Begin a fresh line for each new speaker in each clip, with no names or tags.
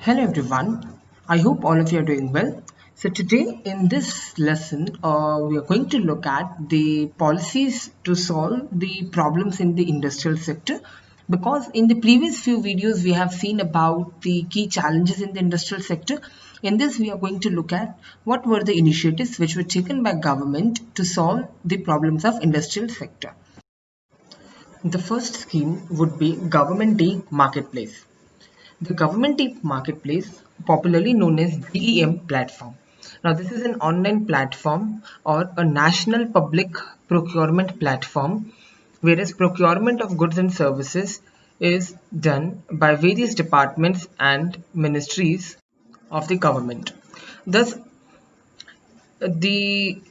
Hello everyone, I hope all of you are doing well. So today in this lesson, we are going to look at the policies to solve the problems in the industrial sector, because in the previous few videos we have seen about the key challenges in the industrial sector. In this we are going to look at what were the initiatives which were taken by government to solve the problems of industrial sector. The first scheme would be Government e-Marketplace. The Government e-Marketplace, popularly known as GEM platform. Now, this is an online platform or a national public procurement platform, whereas procurement of goods and services is done by various departments and ministries of the government. Thus, the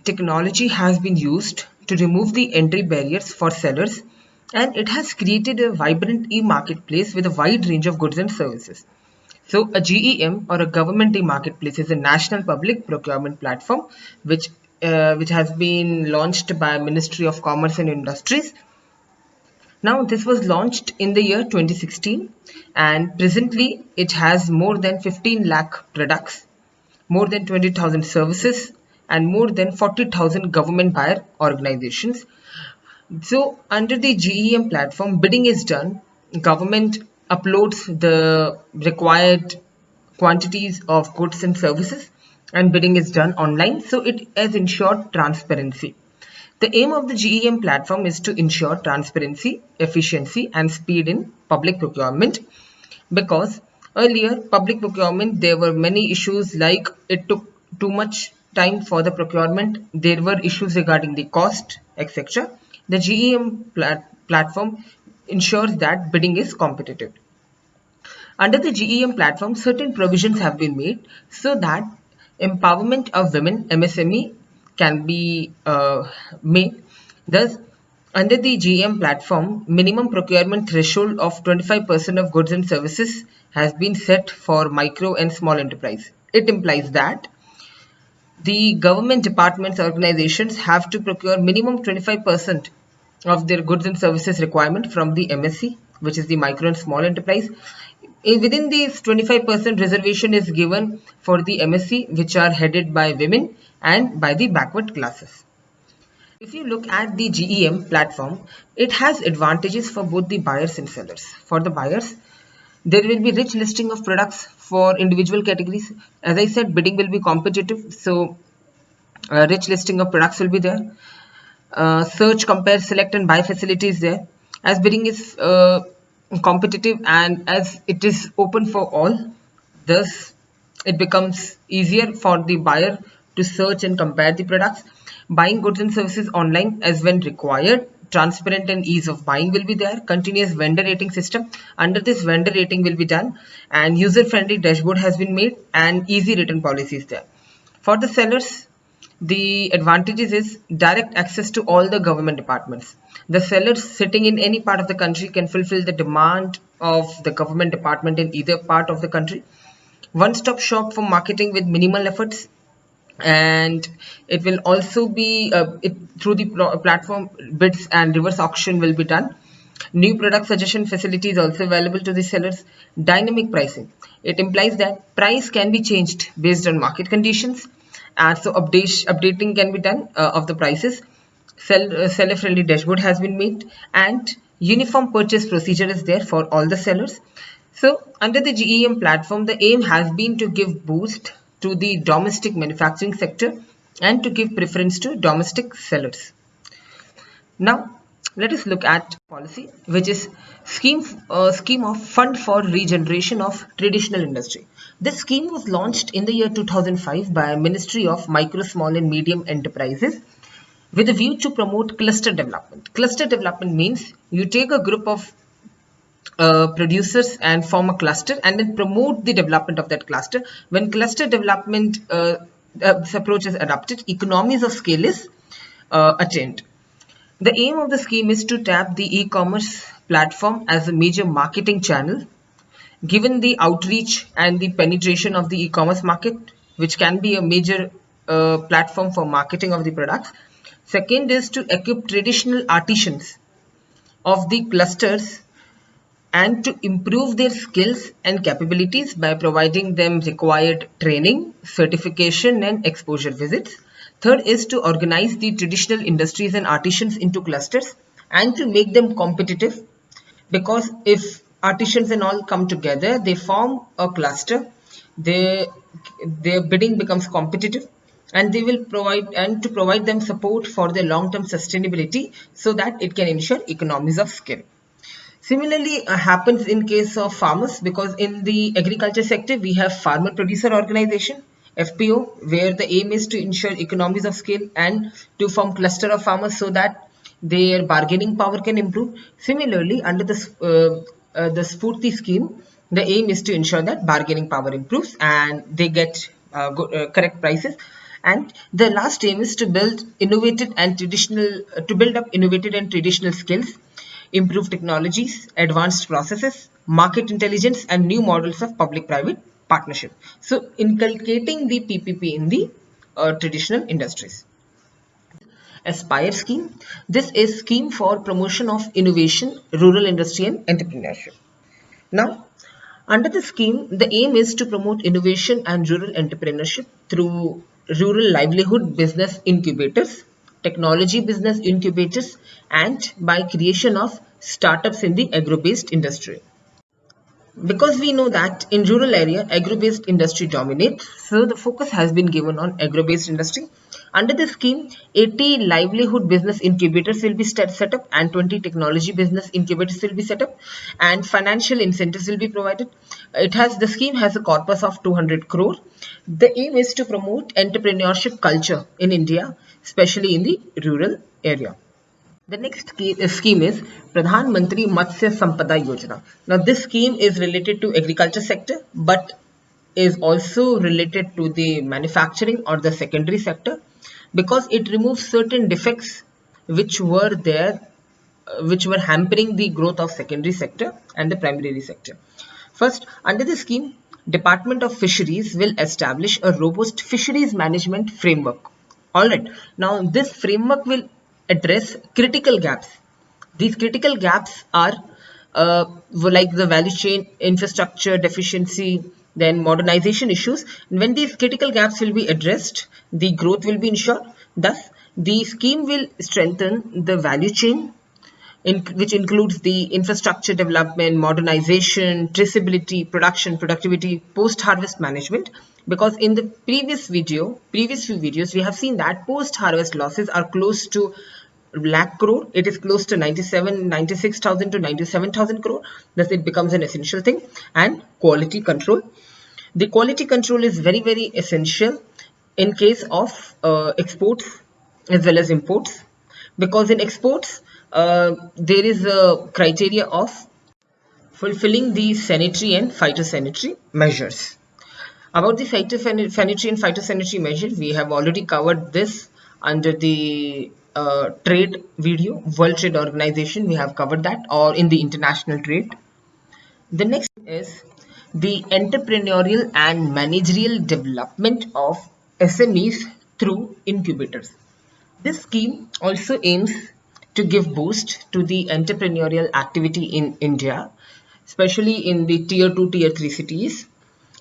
technology has been used to remove the entry barriers for sellers, and it has created a vibrant e-marketplace with a wide range of goods and services. So a GEM or a government e-marketplace is a national public procurement platform which has been launched by Ministry of Commerce and Industries. Now this was launched in the year 2016, and presently it has more than 15 lakh products, more than 20,000 services, and more than 40,000 government buyer organizations. So under the GEM platform, bidding is done. Government uploads the required quantities of goods and services, and bidding is done online. So it has ensured transparency. The aim of the GEM platform is to ensure transparency, efficiency, and speed in public procurement, because earlier public procurement there were many issues, like it took too much time for the procurement, there were issues regarding the cost, etc. The GEM platform ensures that bidding is competitive. Under the GEM platform, certain provisions have been made so that empowerment of women MSME can be made. Thus, under the GEM platform, minimum procurement threshold of 25% of goods and services has been set for micro and small enterprise. It implies that the government departments, organizations have to procure minimum 25% of their goods and services requirement from the MSC, which is the micro and small enterprise. Within these, 25% reservation is given for the MSC, which are headed by women and by the backward classes. If you look at the GEM platform, it has advantages for both the buyers and sellers. For the buyers, there will be rich listing of products for individual categories. As I said, bidding will be competitive, so rich listing of products will be there. Search, compare, select, and buy facility is there. As bidding is competitive and as it is open for all, thus it becomes easier for the buyer to search and compare the products. Buying goods and services online as when required. Transparent and ease of buying will be there. Continuous vendor rating system. Under this, vendor rating will be done, and user-friendly dashboard has been made, and easy return policy is there. For the sellers, the advantages is direct access to all the government departments. The sellers sitting in any part of the country can fulfill the demand of the government department in either part of the country. One-stop shop for marketing with minimal efforts, and it will also be through the platform, bids and reverse auction will be done. New product suggestion facility is also available to the sellers. Dynamic pricing, it implies that price can be changed based on market conditions, and so updating can be done of the prices. Seller friendly dashboard has been made, and uniform purchase procedure is there for all the sellers. So under the GEM platform, the aim has been to give boost to the domestic manufacturing sector and to give preference to domestic sellers. Now let us look at policy, which is scheme of fund for regeneration of traditional industry. This scheme was launched in the year 2005 by Ministry of Micro, Small and Medium Enterprises with a view to promote cluster development. Cluster development means you take a group of producers and form a cluster and then promote the development of that cluster. When cluster development this approach is adopted, economies of scale is attained. The aim of the scheme is to tap the e-commerce platform as a major marketing channel, given the outreach and the penetration of the e-commerce market, which can be a major platform for marketing of the products. Second is to equip traditional artisans of the clusters and to improve their skills and capabilities by providing them required training, certification, and exposure visits. Third is to organize the traditional industries and artisans into clusters and to make them competitive, because if artisans and all come together, they form a cluster, they, their bidding becomes competitive, and they will provide them support for their long-term sustainability so that it can ensure economies of scale. Similarly, happens in case of farmers, because in the agriculture sector we have farmer producer organization FPO, where the aim is to ensure economies of scale and to form cluster of farmers so that their bargaining power can improve. Similarly, under the Spurti scheme, the aim is to ensure that bargaining power improves and they get correct prices. And the last aim is to build innovative and traditional to build up innovative and traditional skills, improve technologies, advanced processes, market intelligence, and new models of public-private partnership. So, inculcating the PPP in the traditional industries. Aspire scheme. This is scheme for promotion of innovation, rural industry, and entrepreneurship. Now, under the scheme, the aim is to promote innovation and rural entrepreneurship through rural livelihood business incubators, technology business incubators, and by creation of startups in the agro-based industry. Because we know that in rural area, agro-based industry dominates, so the focus has been given on agro-based industry. Under the scheme, 80 livelihood business incubators will be set up and 20 technology business incubators will be set up, and financial incentives will be provided. The scheme has a corpus of 200 crore. The aim is to promote entrepreneurship culture in India, especially in the rural area. The next scheme is Pradhan Mantri Matsya Sampada Yojana. Now, this scheme is related to agriculture sector, but is also related to the manufacturing or the secondary sector, because it removes certain defects which were there, which were hampering the growth of secondary sector and the primary sector. First, under the scheme, Department of Fisheries will establish a robust fisheries management framework. Alright, now this framework will address critical gaps. These critical gaps are like the value chain, infrastructure deficiency, then modernization issues. When these critical gaps will be addressed, the growth will be ensured. Thus, the scheme will strengthen the value chain, which includes the infrastructure development, modernization, traceability, production, productivity, post-harvest management. Because in the previous few videos, we have seen that post-harvest losses are close to lakh crore. It is close to 96,000 to 97,000 crore. Thus, it becomes an essential thing. And quality control. The quality control is very, very essential in case of exports as well as imports, because in exports there is a criteria of fulfilling the sanitary and phytosanitary measures. About the sanitary and phytosanitary measures, we have already covered this under the trade video, World Trade Organization. We have covered that, or in the international trade. The next is the entrepreneurial and managerial development of SMEs through incubators. This scheme also aims to give boost to the entrepreneurial activity in India, especially in the tier 2, tier 3 cities.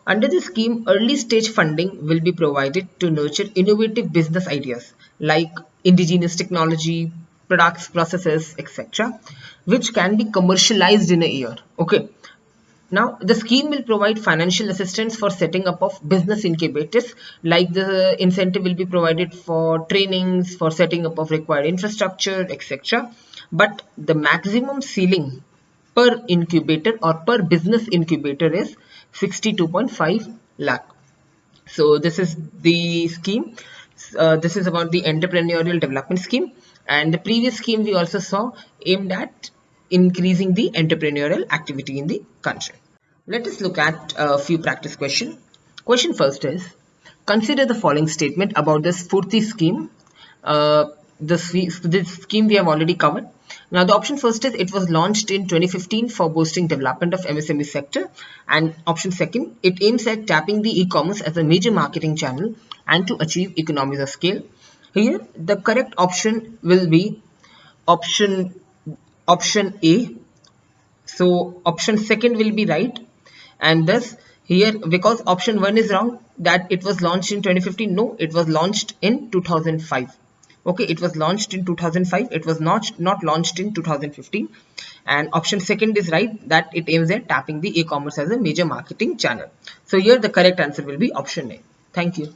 Under this scheme, early stage funding will be provided to nurture innovative business ideas like indigenous technology, products, processes, etc., which can be commercialized in a year. Okay. Now, the scheme will provide financial assistance for setting up of business incubators, like the incentive will be provided for trainings, for setting up of required infrastructure, etc. But the maximum ceiling per incubator or per business incubator is 62.5 lakh. So this is the scheme. This is about the entrepreneurial development scheme, and the previous scheme we also saw aimed at increasing the entrepreneurial activity in the country. Let us look at a few practice questions. Question first is, consider the following statement about the Spurti scheme. This scheme we have already covered. Now the option first is, it was launched in 2015 for boosting development of MSME sector, and option second, it aims at tapping the e-commerce as a major marketing channel and to achieve economies of scale. Here the correct option will be option A, So option second will be right. And thus here, because option 1 is wrong, that it was launched in 2015. No, it was launched in 2005. Okay, it was launched in 2005. It was not launched in 2015. And option second is right, that it aims at tapping the e-commerce as a major marketing channel. So here the correct answer will be option A. Thank you.